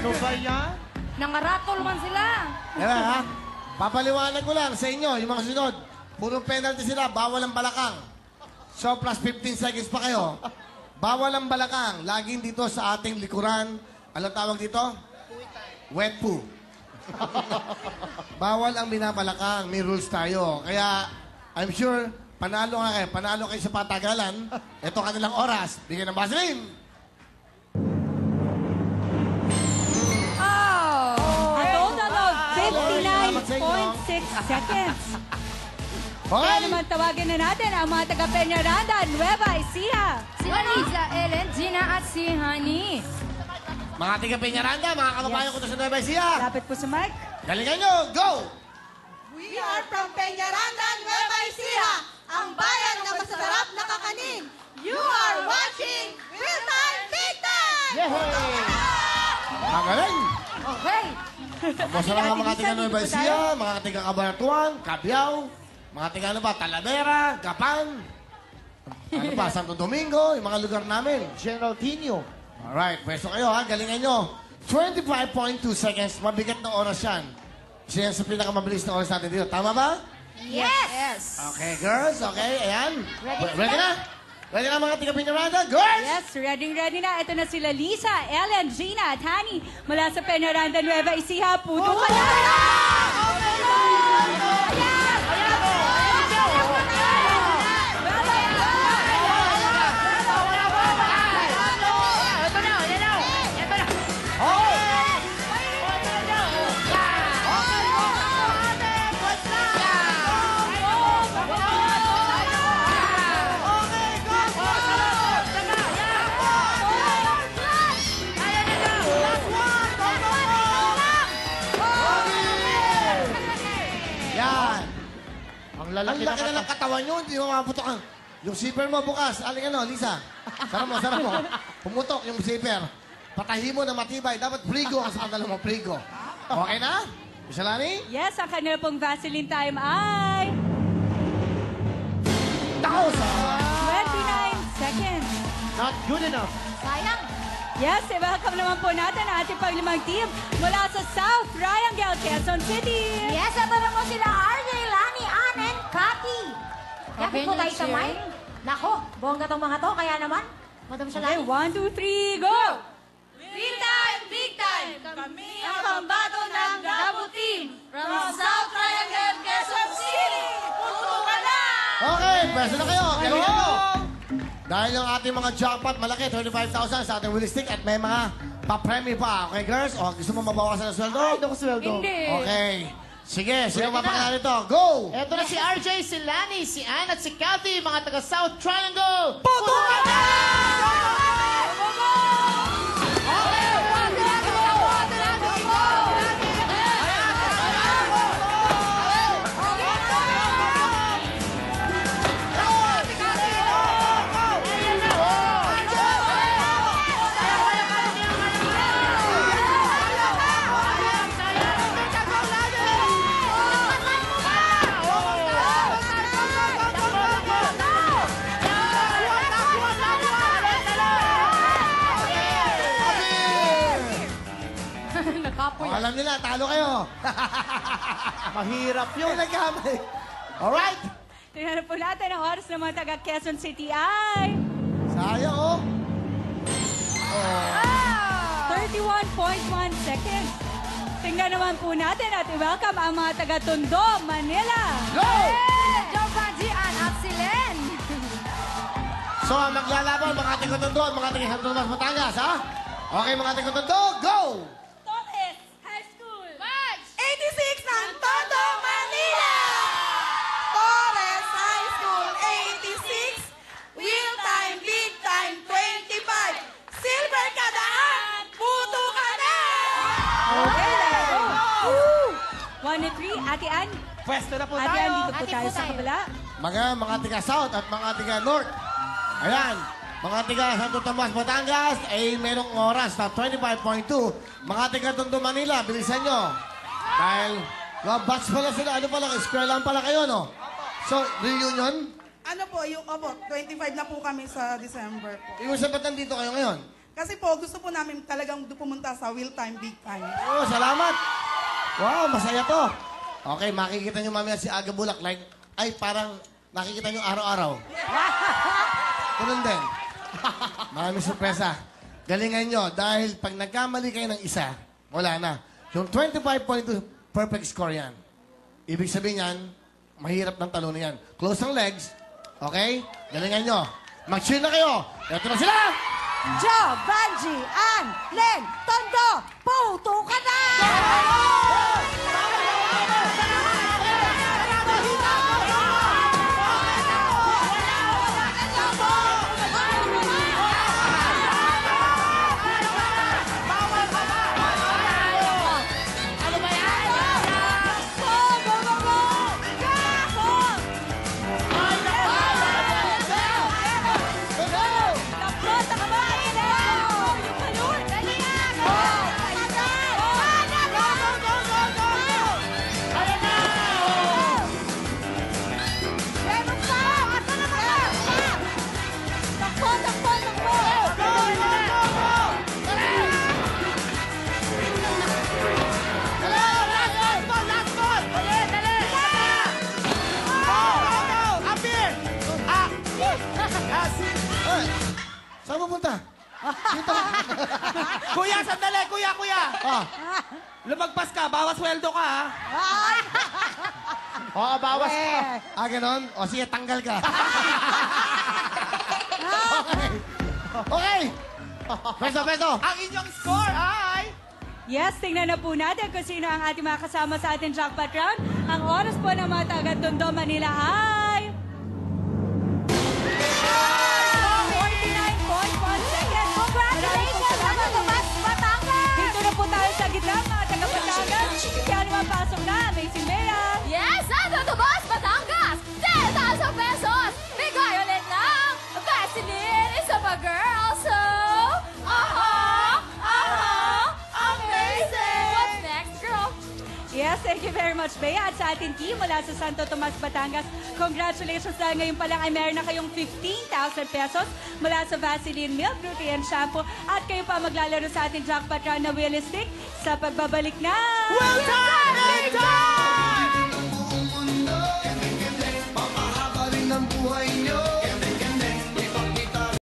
Ano ba yan? Nangaratol man sila. Diba, ha? Papaliwanag ko lang sa inyo, yung mga sunod. Puro penalty sila, bawal ang balakang. So, plus 15 seconds pa kayo. Bawal ang balakang. Laging dito sa ating likuran. Anong tawag dito? Wet poo. Bawal ang binabalakang. May rules tayo. Kaya, I'm sure, panalo nga kayo. Panalo kayo sa patagalan. Ito kanilang oras. Bigyan ng Vaseline. Oh! A total of 59.6 seconds. Kaya Okay. naman tawagin na natin ang mga taga Peñaranda, Nueva Ecija. Si Aliza, Ellen, Gina at si Honey. Mga tiga Peñaranda, mga kababayan ko to sa Nueva Ecija. Lapit po sa mic. Galingan nyo, go! We are from Peñaranda, Nueva Ecija, ang bayan na masasarap na kakanin. You are watching Real Time Big Time! Magaling! Okay. Kamusta lang ang mga tiga Nueva Ecija, mga tiga Cabanatuan, Cabiao, mga tiga ano ba, Talavera, Gapan, ano pa, Santo Domingo, yung mga lugar namin. General Tino. Alright, pwesto kayo ha, galingan nyo. 25.2 seconds, mabigat na oras yan. Siya sa pinakamabilis na oras natin dito. Tama ba? Yes. Okay, girls, okay, ayan. Ready na? Ready na mga tiga Peñaranda, girls? Yes, ready na. Ito na sila Lisa, Ellen, Gina at Hani mula sa Peñaranda, Nueva Ecija. Puto ka na! Yan. Ang Ang lalaki laki na ng katawan nyo, hindi mo maputok ang... Yung zipper mo bukas, alin ano, Lisa? Sarap mo. Pumutok yung zipper. Patahi mo na matibay. Dapat prigo ang sa pantalon mo, prigo. Okay na? Misalani? Yes, ang kanila pong Vaseline time ay Tako sa... 29 seconds. Not good enough. Sayang. Yes, welcome naman po natin ang ating panglimang team mula sa South Triangle, Quezon City. Yes, ito na po sila RJ, Lani, Ann, and Cathy. Kapit po tayo sa mic. Nako, bongga tong mga to, kaya naman. Madam siya Okay, Lani. 1, 2, 3, go! Real Time Big Time! Kami ang pambato ng Gabutin from South Triangle, Quezon City! Puto ka na! Okay, pwesto na kayo. Galingan nyo. Dahil yung ating mga jackpot malaki, 25,000 sa ating Willy Stick at may mga pa-premyo pa. Okay, girls? O, gusto mo mabawasan ng sweldo? Ito ko sweldo. Hindi. Okay. Sige, sino Ready na? mapakilala nito? Go! Ito na si RJ, si Lani, si Ann at si Cathy, mga taga South Triangle. Puto ka na! Nakapoy. Alam nila, talo kayo. Mahirap yun. Yung nagkamay. Alright. Tingnan po natin ang oras ng mga taga Quezon City ay Sayang, oh. 31.1 seconds. Tingnan naman po natin at i-welcome ang mga taga Tondo, Manila. Go! Joe Banji, Ann at si Len. So, ang maglalaban, mga tingkotondo at mga tingin Santo Tomas, Batangas, ha? Okay, mga tingkotondo, go! Torres High School. 86 ng Tondo, Manila! Torres High School, 86. Real Time Big Time, 25. Silver Kadaan, puto ka na! Okay, let's go. 1 and 3, Ate Ann. Pwesto na po Ate tayo. Ann, dito po Ate tayo po sa tayo. kabila. Mga tiga South at mga tiga North. Ayan, mga tiga Santo Tomas, Batangas, ay merong oras na 25.2. Mga tiga Tondo, Manila, bilisan nyo. Dahil, batch pala sila, ano pala, eskwelahan pala kayo, no? So, reunion? Ano po, yung 25 na po kami sa December po. Yung sabat nandito kayo ngayon? Kasi po, gusto po namin talagang pumunta sa Will Time, Big Time. Oh, salamat. Wow, masaya to. Okay, makikita nyo mamaya si Aga Bulak. Like, ay, parang nakikita nyo araw-araw. Ganun din. Maraming sorpresa. Galingan nyo dahil pag nagkamali kayo ng isa, wala na. Yung 25.2, perfect score yan. Ibig sabihin yan, mahirap ng talunan yan. Close ang legs. Okay? Galingan nyo. Mag-cheer na kayo. Ito na sila! Joe, Banji, Ann, Len, Tondo, puto ka na! Saan pupunta? Dito. Kuya, sandali! Kuya! Ah, Lumagpas ka, bawas sweldo ka, ha? oo, bawas ka. Ah, ganon? O sige, tanggal ka. Okay. Okay. Peso. Ang inyong score ay... Yes, tingnan na po natin kung sino ang ating mga kasama sa ating jackpot round. Ang oras po ng mga taga-Tondo, Manila ay... 49.1 seconds. Congratulations, mga Tomas Batangas! Dito na po tayo sa gitna, mga taga-Batangas. Kaya naman pasok na, Amazing Mea. Yes, Santo Tomas, Batangas! 10,000 pesos! Bigay ulit ng Vaseline isa pa, girl! So, amazing! What's next, girl? Yes, thank you very much, Bea. At sa ating team mula sa Santo Tomas, Batangas, congratulations dahil ngayon pa lang ay meron na kayong 15,000 pesos mula sa Vaseline Milk, Fruity and Shampoo. At kayo pa maglalaro sa ating jackpot round na Willy Stick sa pagbabalik na... Well done!